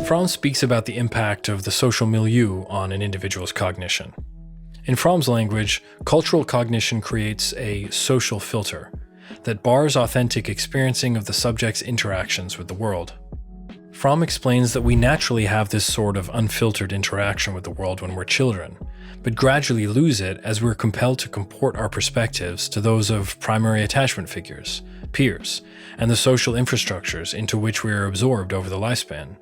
Fromm speaks about the impact of the social milieu on an individual's cognition. In Fromm's language, cultural cognition creates a social filter that bars authentic experiencing of the subject's interactions with the world. Fromm explains that we naturally have this sort of unfiltered interaction with the world when we're children, but gradually lose it as we're compelled to comport our perspectives to those of primary attachment figures, peers, and the social infrastructures into which we are absorbed over the lifespan.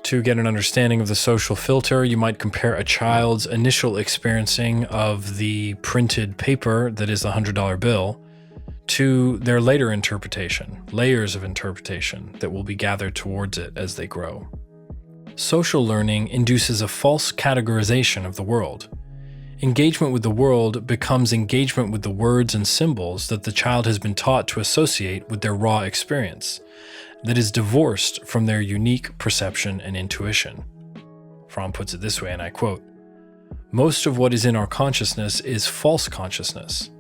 To get an understanding of the social filter, you might compare a child's initial experiencing of the printed paper that is the $100 bill to their later interpretation, layers of interpretation that will be gathered towards it as they grow. Social learning induces a false categorization of the world. Engagement with the world becomes engagement with the words and symbols that the child has been taught to associate with their raw experience, that is divorced from their unique perception and intuition. Fromm puts it this way, and I quote, "Most of what is in our consciousness is false consciousness,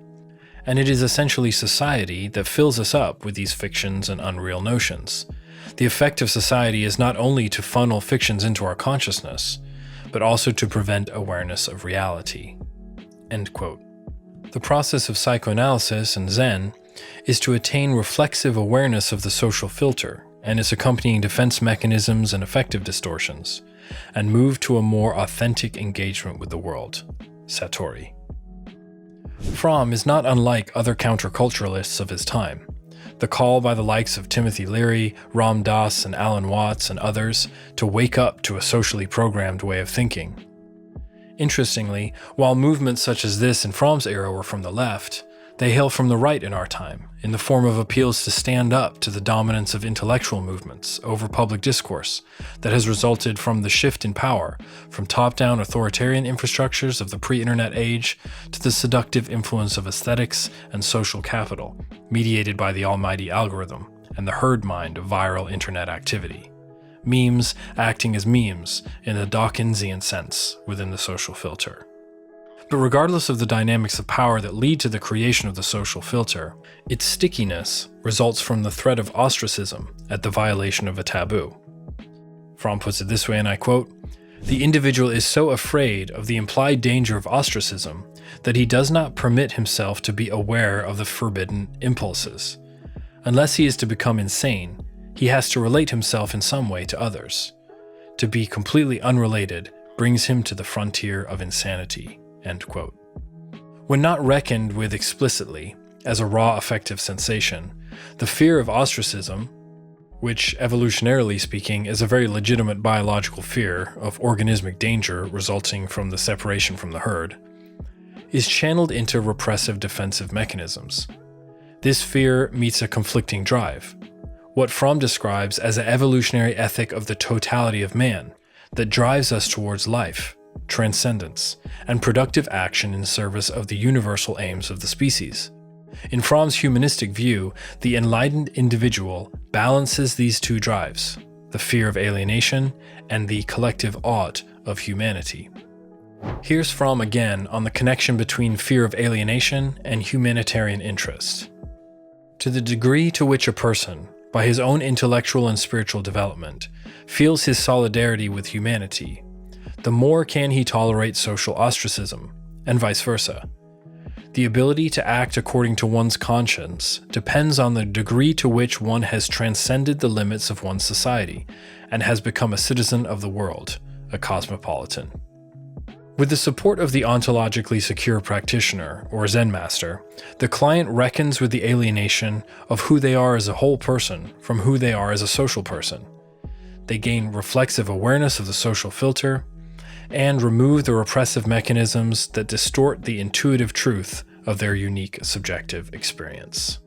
and it is essentially society that fills us up with these fictions and unreal notions. The effect of society is not only to funnel fictions into our consciousness, but also to prevent awareness of reality." End quote. The process of psychoanalysis and Zen is to attain reflexive awareness of the social filter and its accompanying defense mechanisms and affective distortions, and move to a more authentic engagement with the world. Satori. Fromm is not unlike other counterculturalists of his time. The call by the likes of Timothy Leary, Ram Dass, and Alan Watts, and others to wake up to a socially programmed way of thinking. Interestingly, while movements such as this in Fromm's era were from the left, they hail from the right in our time, in the form of appeals to stand up to the dominance of intellectual movements over public discourse that has resulted from the shift in power from top-down authoritarian infrastructures of the pre-internet age to the seductive influence of aesthetics and social capital, mediated by the almighty algorithm and the herd mind of viral internet activity. Memes acting as memes in a Dawkinsian sense within the social filter. But regardless of the dynamics of power that lead to the creation of the social filter, its stickiness results from the threat of ostracism at the violation of a taboo. Fromm puts it this way, and I quote, "The individual is so afraid of the implied danger of ostracism that he does not permit himself to be aware of the forbidden impulses. Unless he is to become insane, he has to relate himself in some way to others. To be completely unrelated brings him to the frontier of insanity." End quote. When not reckoned with explicitly as a raw affective sensation, the fear of ostracism, which evolutionarily speaking is a very legitimate biological fear of organismic danger resulting from the separation from the herd, is channeled into repressive defensive mechanisms. This fear meets a conflicting drive, what Fromm describes as an evolutionary ethic of the totality of man that drives us towards life, transcendence, and productive action in service of the universal aims of the species. In Fromm's humanistic view, the enlightened individual balances these two drives, the fear of alienation and the collective ought of humanity. Here's Fromm again on the connection between fear of alienation and humanitarian interest. To the degree to which a person, by his own intellectual and spiritual development, feels his solidarity with humanity, the more can he tolerate social ostracism, and vice versa. The ability to act according to one's conscience depends on the degree to which one has transcended the limits of one's society and has become a citizen of the world, a cosmopolitan. With the support of the ontologically secure practitioner, or Zen master, the client reckons with the alienation of who they are as a whole person from who they are as a social person. They gain reflexive awareness of the social filter, and remove the repressive mechanisms that distort the intuitive truth of their unique subjective experience.